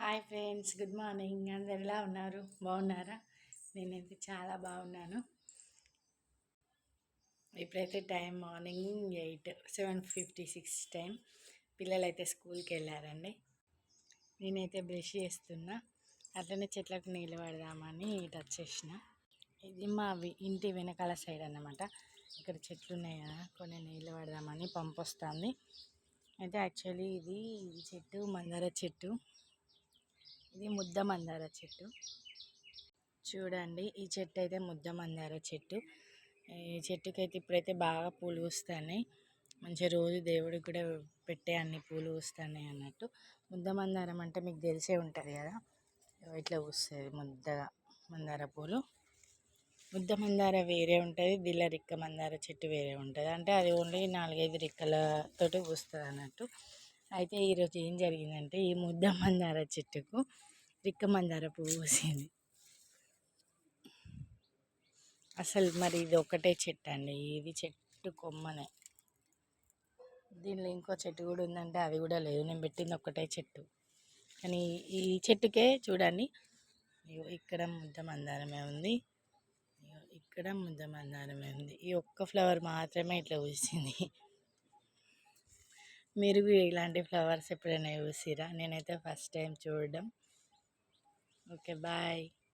Hi friends, good morning. అందరు ఎలా ఉన్నారు? బాగున్నారా? నేనైతే చాలా బాగున్నాను. ఇప్పుడైతే టైం మార్నింగ్ 7:56 టైం. పిల్లలైతే స్కూల్కి వెళ్ళారండి. నేనైతే బ్రష్ చేస్తున్నా. అట్లనే చెట్లకు నీళ్ళు పడదామని ఇటు వచ్చేసిన. ఇది మా ఇంటి వెనకాల సైడ్ అన్నమాట. ఇక్కడ చెట్లు ఉన్నాయి కదా, కొన్ని నీళ్ళు పడదామని పంపు వస్తుంది. అయితే యాక్చువల్లీ ఇది చెట్టు మందార చెట్టు. ఇది ముద్ద మందార చెట్టు. చూడండి, ఈ చెట్టు అయితే ముద్ద మందార చెట్టు. ఈ చెట్టుకి అయితే ఇప్పుడైతే బాగా పూలు పూస్తున్నాయి. మంచిగా రోజు దేవుడికి కూడా పెట్టే అన్ని పూలు పూస్తున్నాయి అన్నట్టు. ముద్ద మందారం అంటే మీకు తెలిసే ఉంటుంది కదా, ఇట్లా పూస్తుంది ముద్దగా మందార పూలు. ముద్ద మందార వేరే ఉంటుంది, దిల్ల రిక్క మందార చెట్టు వేరే ఉంటుంది. అంటే అది ఓన్లీ 4-5 రిక్కలతోటి పూస్తుంది అన్నట్టు. అయితే ఈరోజు ఏం జరిగిందంటే, ఈ ముద్ద మందార చెట్టుకు రిక్క మందార పువ్వు పూసింది. అసలు మరి ఇది ఒకటే చెట్టు అండి, ఇది చెట్టు కొమ్మనే. దీనిలో ఇంకో చెట్టు కూడా ఉందంటే అది కూడా లేదు. నేను పెట్టింది ఒక్కటే చెట్టు, కానీ ఈ చెట్టుకే చూడండి, ఇక్కడ ముద్ద మందారమే ఉంది, ఇక్కడ ముద్ద మందారమే ఉంది. ఈ ఒక్క ఫ్లవర్ మాత్రమే ఇట్లా పూసింది. మీరు ఇలాంటి ఫ్లవర్స్ ఎప్పుడైనా చూసిరా? నేనైతే ఫస్ట్ టైం చూడడం. Okay, bye.